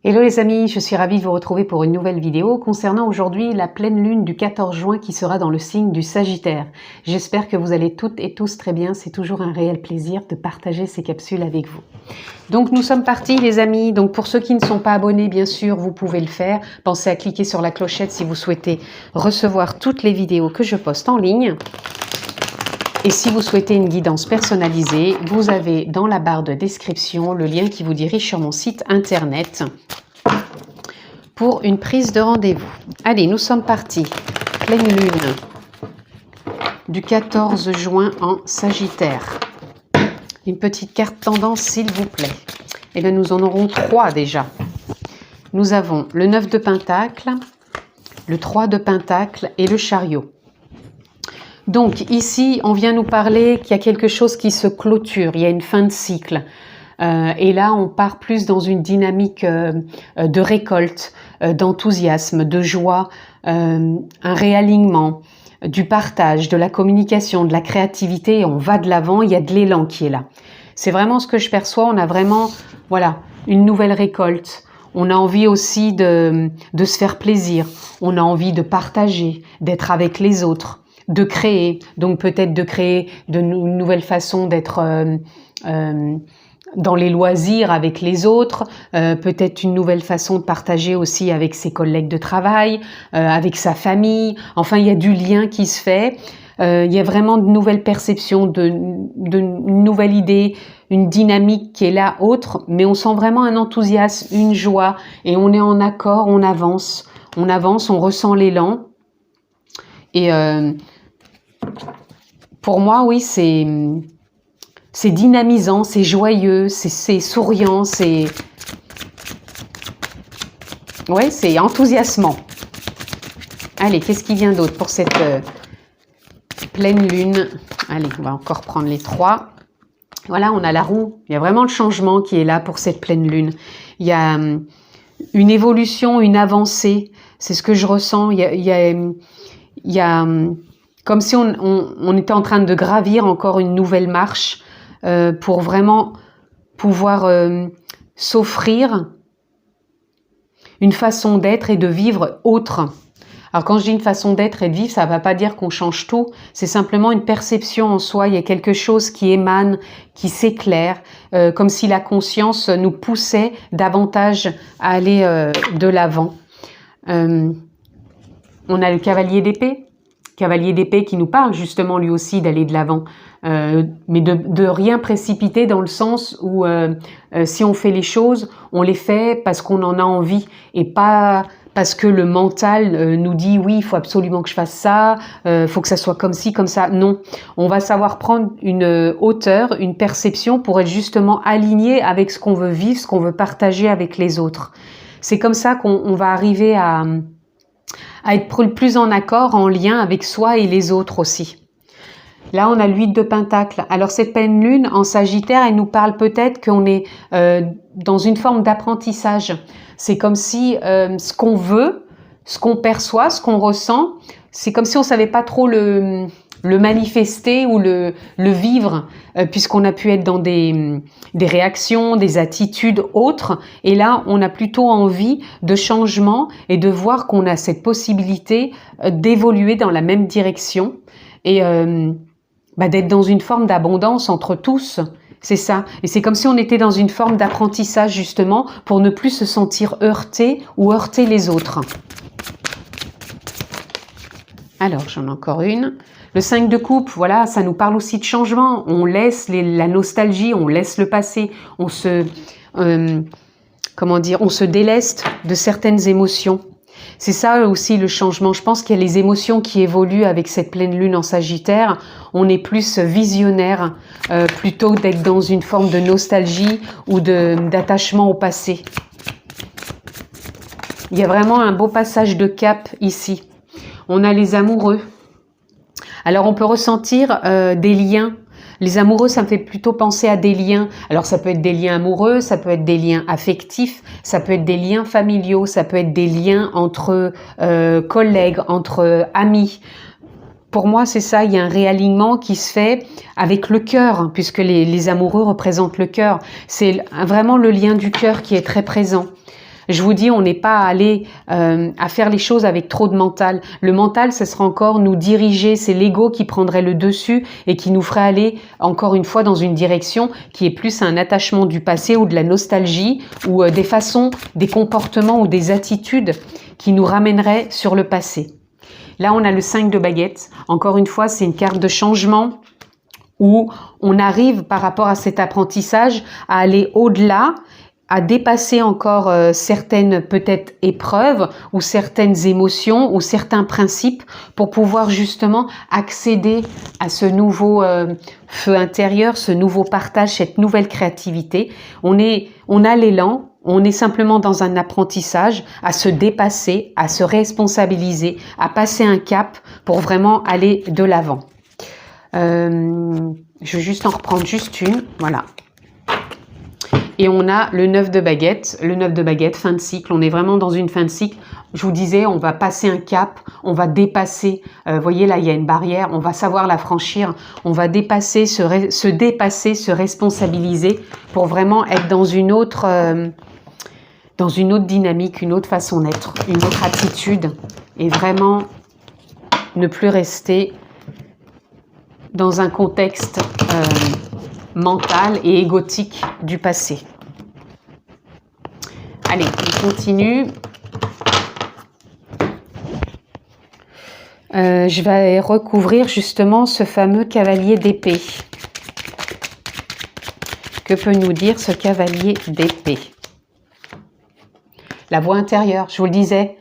Hello les amis, je suis ravie de vous retrouver pour une nouvelle vidéo concernant aujourd'hui la pleine lune du 14 juin qui sera dans le signe du Sagittaire. J'espère que vous allez toutes et tous très bien, c'est toujours un réel plaisir de partager ces capsules avec vous. Donc nous sommes partis les amis, donc pour ceux qui ne sont pas abonnés bien sûr vous pouvez le faire, pensez à cliquer sur la clochette si vous souhaitez recevoir toutes les vidéos que je poste en ligne. Et si vous souhaitez une guidance personnalisée, vous avez dans la barre de description le lien qui vous dirige sur mon site internet pour une prise de rendez-vous. Allez, nous sommes partis. Pleine lune du 14 juin en Sagittaire. Une petite carte tendance s'il vous plaît. Et bien nous en aurons 3 déjà. Nous avons le 9 de Pentacle, le 3 de Pentacle et le Chariot. Donc ici, on vient nous parler qu'il y a quelque chose qui se clôture, il y a une fin de cycle. Et là, on part plus dans une dynamique de récolte, d'enthousiasme, de joie, un réalignement, du partage, de la communication, de la créativité. Et on va de l'avant, il y a de l'élan qui est là. C'est vraiment ce que je perçois, on a vraiment voilà, une nouvelle récolte. On a envie aussi de se faire plaisir, on a envie de partager, d'être avec les autres. De créer, donc peut-être de créer une nouvelle façon d'être dans les loisirs avec les autres, peut-être une nouvelle façon de partager aussi avec ses collègues de travail, avec sa famille. Enfin, il y a du lien qui se fait. Il y a vraiment de nouvelles perceptions, de nouvelles idées, une dynamique qui est là autre, mais on sent vraiment un enthousiasme, une joie, et on est en accord, on avance, on ressent l'élan. Et pour moi, oui, c'est dynamisant, c'est joyeux, c'est souriant, c'est enthousiasmant. Allez, qu'est-ce qui vient d'autre pour cette pleine lune? Allez, on va encore prendre les 3. Voilà, on a la roue. Il y a vraiment le changement qui est là pour cette pleine lune. Il y a une évolution, une avancée. C'est ce que je ressens. Il y a comme si on était en train de gravir encore une nouvelle marche pour vraiment pouvoir s'offrir une façon d'être et de vivre autre. Alors quand je dis une façon d'être et de vivre, ça ne va pas dire qu'on change tout, c'est simplement une perception en soi, il y a quelque chose qui émane, qui s'éclaire, comme si la conscience nous poussait davantage à aller de l'avant. On a le cavalier d'épée. Cavalier d'épée qui nous parle justement lui aussi d'aller de l'avant, mais de rien précipiter dans le sens où si on fait les choses, on les fait parce qu'on en a envie et pas parce que le mental nous dit oui, il faut absolument que je fasse ça, faut que ça soit comme ci, comme ça. Non, on va savoir prendre une hauteur, une perception pour être justement aligné avec ce qu'on veut vivre, ce qu'on veut partager avec les autres. C'est comme ça qu'on va arriver à être plus en accord, en lien avec soi et les autres aussi. Là, on a l'8 de Pentacle. Alors, cette pleine lune en Sagittaire, elle nous parle peut-être qu'on est dans une forme d'apprentissage. C'est comme si ce qu'on veut, ce qu'on perçoit, ce qu'on ressent, c'est comme si on savait pas trop le manifester ou le vivre, puisqu'on a pu être dans des réactions, des attitudes autres. Et là, on a plutôt envie de changement et de voir qu'on a cette possibilité d'évoluer dans la même direction et d'être dans une forme d'abondance entre tous. C'est ça. Et c'est comme si on était dans une forme d'apprentissage justement pour ne plus se sentir heurté ou heurter les autres. Alors, j'en ai encore une. Le 5 de coupe, voilà, ça nous parle aussi de changement. On laisse la nostalgie, on laisse le passé, on se déleste de certaines émotions. C'est ça aussi le changement. Je pense qu'il y a les émotions qui évoluent avec cette pleine lune en Sagittaire. On est plus visionnaire plutôt d'être dans une forme de nostalgie ou d'attachement au passé. Il y a vraiment un beau passage de cap ici. On a les amoureux. Alors, on peut ressentir des liens. Les amoureux, ça me fait plutôt penser à des liens. Alors, ça peut être des liens amoureux, ça peut être des liens affectifs, ça peut être des liens familiaux, ça peut être des liens entre collègues, entre amis. Pour moi, c'est ça, il y a un réalignement qui se fait avec le cœur, puisque les amoureux représentent le cœur. C'est vraiment le lien du cœur qui est très présent. Je vous dis, on n'est pas allé à faire les choses avec trop de mental. Le mental, ce sera encore nous diriger, c'est l'ego qui prendrait le dessus et qui nous ferait aller encore une fois dans une direction qui est plus un attachement du passé ou de la nostalgie ou des façons, des comportements ou des attitudes qui nous ramèneraient sur le passé. Là, on a le 5 de baguettes. Encore une fois, c'est une carte de changement où on arrive par rapport à cet apprentissage à aller au-delà, à dépasser encore certaines peut-être épreuves ou certaines émotions ou certains principes pour pouvoir justement accéder à ce nouveau feu intérieur, ce nouveau partage, cette nouvelle créativité. On a l'élan, on est simplement dans un apprentissage à se dépasser, à se responsabiliser, à passer un cap pour vraiment aller de l'avant. Je vais juste en reprendre juste une, voilà. Et on a le 9 de baguette, fin de cycle. On est vraiment dans une fin de cycle. Je vous disais, on va passer un cap, on va dépasser. Vous voyez, là, il y a une barrière, on va savoir la franchir. On va dépasser, se dépasser, se responsabiliser pour vraiment être dans une autre dynamique, une autre façon d'être, une autre attitude. Et vraiment ne plus rester dans un contexte mental et égotique du passé. Allez, on continue. Je vais recouvrir justement ce fameux cavalier d'épée. Que peut nous dire ce cavalier d'épée? La voix intérieure, je vous le disais.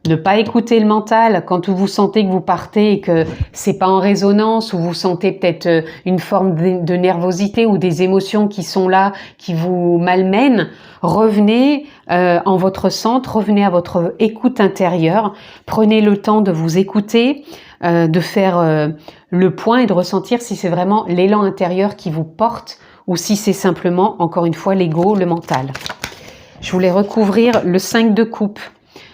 Ne pas écouter le mental quand vous sentez que vous partez et que c'est pas en résonance, ou vous sentez peut-être une forme de nervosité ou des émotions qui sont là, qui vous malmènent. Revenez en votre centre, revenez à votre écoute intérieure. Prenez le temps de vous écouter, de faire le point et de ressentir si c'est vraiment l'élan intérieur qui vous porte ou si c'est simplement, encore une fois, l'ego, le mental. Je voulais recouvrir le 5 de coupe.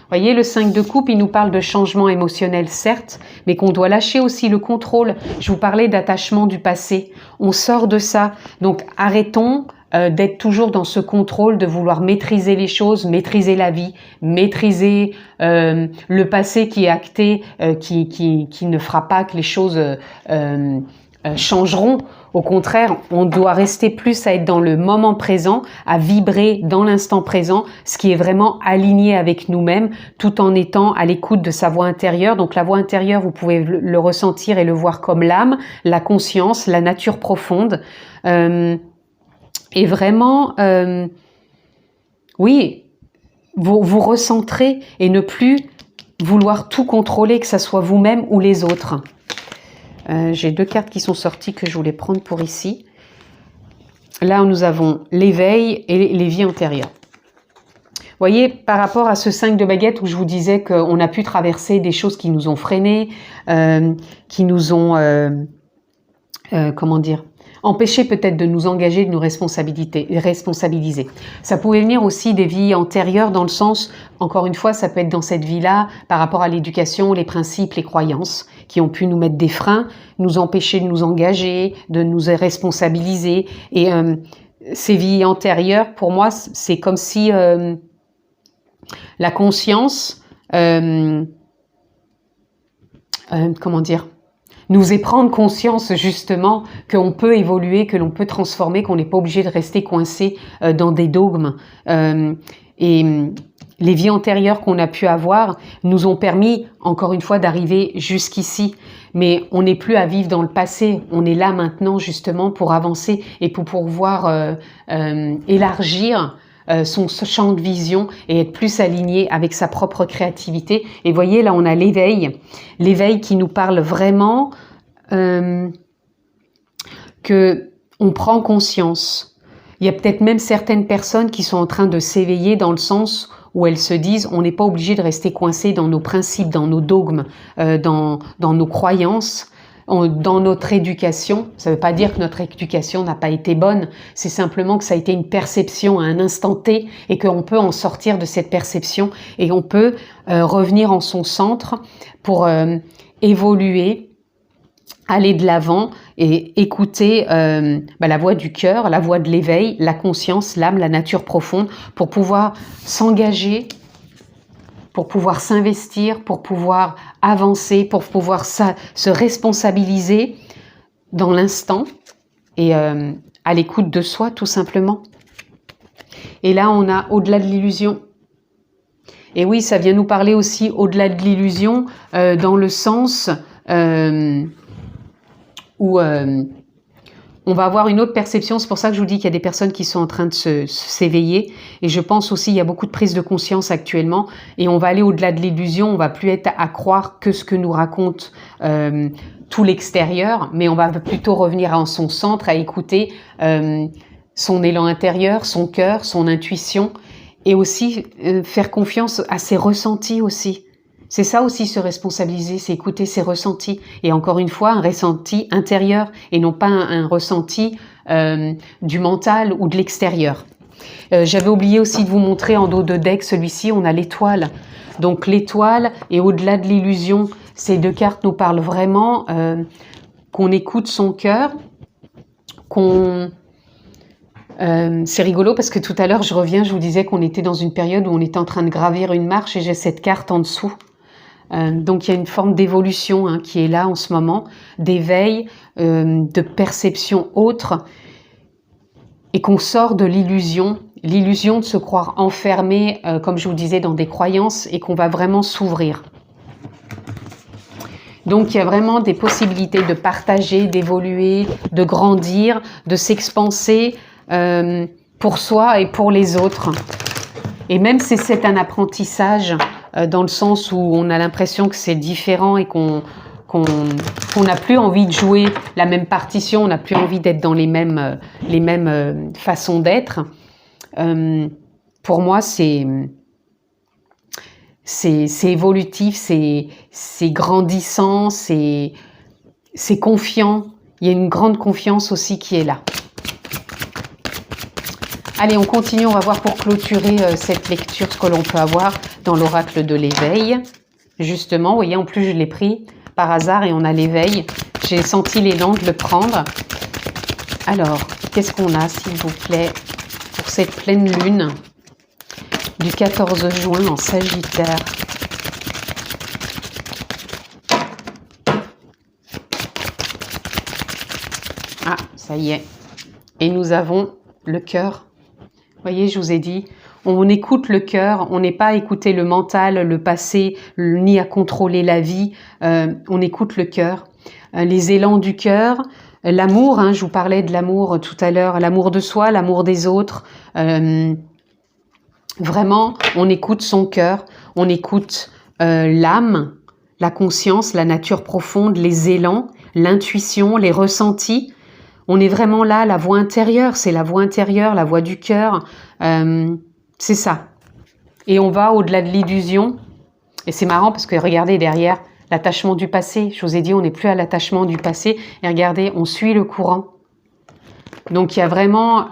Vous voyez, le 5 de coupe, il nous parle de changement émotionnel, certes, mais qu'on doit lâcher aussi le contrôle. Je vous parlais d'attachement du passé. On sort de ça. Donc, arrêtons d'être toujours dans ce contrôle, de vouloir maîtriser les choses, maîtriser la vie, maîtriser le passé qui est acté, qui ne fera pas que les choses changeront. Au contraire, on doit rester plus à être dans le moment présent, à vibrer dans l'instant présent, ce qui est vraiment aligné avec nous-mêmes, tout en étant à l'écoute de sa voix intérieure. Donc la voix intérieure, vous pouvez le ressentir et le voir comme l'âme, la conscience, la nature profonde. Et vraiment, oui, vous recentrer et ne plus vouloir tout contrôler, que ce soit vous-même ou les autres. J'ai deux cartes qui sont sorties que je voulais prendre pour ici. Là, nous avons l'éveil et les vies antérieures. Vous voyez, par rapport à ce 5 de baguette où je vous disais qu'on a pu traverser des choses qui nous ont freinés, qui nous ont, comment dire, empêché peut-être de nous engager, de nous responsabiliser. Ça pouvait venir aussi des vies antérieures dans le sens, encore une fois, ça peut être dans cette vie-là, par rapport à l'éducation, les principes, les croyances, qui ont pu nous mettre des freins, nous empêcher de nous engager, de nous responsabiliser. Et ces vies antérieures, pour moi, c'est comme si la conscience, comment dire, nous est prendre conscience justement qu'on peut évoluer, que l'on peut transformer, qu'on n'est pas obligé de rester coincé dans des dogmes. Et les vies antérieures qu'on a pu avoir nous ont permis, encore une fois, d'arriver jusqu'ici. Mais on n'est plus à vivre dans le passé, on est là maintenant justement pour avancer et pour pouvoir élargir son champ de vision et être plus aligné avec sa propre créativité. Et voyez, là, on a l'éveil qui nous parle vraiment que on prend conscience. Il y a peut-être même certaines personnes qui sont en train de s'éveiller dans le sens où elles se disent on n'est pas obligé de rester coincé dans nos principes, dans nos dogmes, dans nos croyances. Dans notre éducation, ça ne veut pas dire que notre éducation n'a pas été bonne, c'est simplement que ça a été une perception à un instant T et qu'on peut en sortir de cette perception et on peut revenir en son centre pour évoluer aller de l'avant et écouter la voix du cœur, la voix de l'éveil, la conscience, l'âme, la nature profonde, pour pouvoir s'engager, pour pouvoir s'investir, pour pouvoir avancer, pour pouvoir se responsabiliser dans l'instant et à l'écoute de soi, tout simplement. Et là, on a au-delà de l'illusion. Et oui, ça vient nous parler aussi au-delà de l'illusion, dans le sens où on va avoir une autre perception. C'est pour ça que je vous dis qu'il y a des personnes qui sont en train de s'éveiller. Et je pense aussi qu'il y a beaucoup de prise de conscience actuellement. Et on va aller au-delà de l'illusion. On va plus être à croire que ce que nous raconte tout l'extérieur, mais on va plutôt revenir en son centre, à écouter son élan intérieur, son cœur, son intuition, et aussi faire confiance à ses ressentis aussi. C'est ça aussi, se responsabiliser, c'est écouter ses ressentis. Et encore une fois, un ressenti intérieur et non pas un ressenti du mental ou de l'extérieur. J'avais oublié aussi de vous montrer en dos de deck, celui-ci, on a l'étoile. Donc l'étoile et au-delà de l'illusion, ces deux cartes nous parlent vraiment qu'on écoute son cœur, c'est rigolo parce que tout à l'heure, je vous disais qu'on était dans une période où on était en train de gravir une marche et j'ai cette carte en dessous. Donc il y a une forme d'évolution qui est là en ce moment, d'éveil, de perception autre, et qu'on sort de l'illusion de se croire enfermé, comme je vous disais, dans des croyances, et qu'on va vraiment s'ouvrir. Donc il y a vraiment des possibilités de partager, d'évoluer, de grandir, de s'expanser pour soi et pour les autres. Et même si c'est un apprentissage, dans le sens où on a l'impression que c'est différent et qu'on n'a plus envie de jouer la même partition, on n'a plus envie d'être dans les mêmes façons d'être. Pour moi, c'est évolutif, c'est grandissant, c'est confiant. Il y a une grande confiance aussi qui est là. Allez, on continue, on va voir pour clôturer cette lecture ce que l'on peut avoir dans l'oracle de l'éveil. Justement, vous voyez, en plus je l'ai pris par hasard et on a l'éveil. J'ai senti l'élan de le prendre. Alors, qu'est-ce qu'on a, s'il vous plaît, pour cette pleine lune du 14 juin en Sagittaire? Ah, ça y est. Et nous avons le cœur. Vous voyez, je vous ai dit, on écoute le cœur, on n'est pas à écouter le mental, le passé, ni à contrôler la vie, on écoute le cœur. Les élans du cœur, l'amour, je vous parlais de l'amour tout à l'heure, l'amour de soi, l'amour des autres. Vraiment, on écoute son cœur, on écoute l'âme, la conscience, la nature profonde, les élans, l'intuition, les ressentis. On est vraiment là, la voix intérieure, c'est la voix intérieure, la voix du cœur, c'est ça. Et on va au-delà de l'illusion. Et c'est marrant parce que regardez derrière, l'attachement du passé. Je vous ai dit, on n'est plus à l'attachement du passé. Et regardez, on suit le courant. Donc il y a vraiment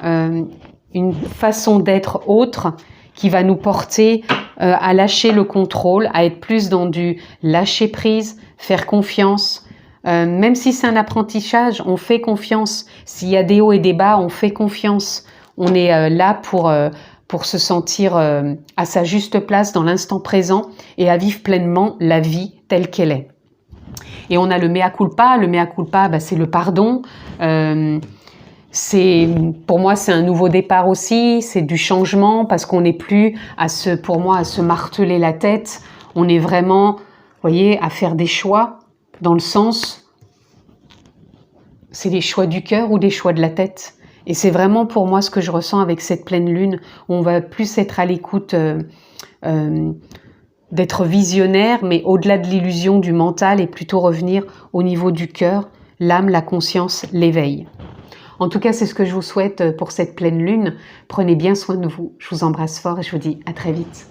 une façon d'être autre qui va nous porter à lâcher le contrôle, à être plus dans du lâcher prise, faire confiance. Même si c'est un apprentissage, on fait confiance. S'il y a des hauts et des bas, on fait confiance. On est là pour se sentir à sa juste place dans l'instant présent et à vivre pleinement la vie telle qu'elle est. Et on a le mea culpa. Le mea culpa, c'est le pardon. Pour moi, c'est un nouveau départ aussi. C'est du changement parce qu'on n'est plus à se marteler la tête. On est vraiment, vous voyez, à faire des choix. Dans le sens, c'est des choix du cœur ou des choix de la tête. Et c'est vraiment pour moi ce que je ressens avec cette pleine lune, où on va plus être à l'écoute d'être visionnaire, mais au-delà de l'illusion du mental et plutôt revenir au niveau du cœur, l'âme, la conscience, l'éveil. En tout cas, c'est ce que je vous souhaite pour cette pleine lune. Prenez bien soin de vous. Je vous embrasse fort et je vous dis à très vite.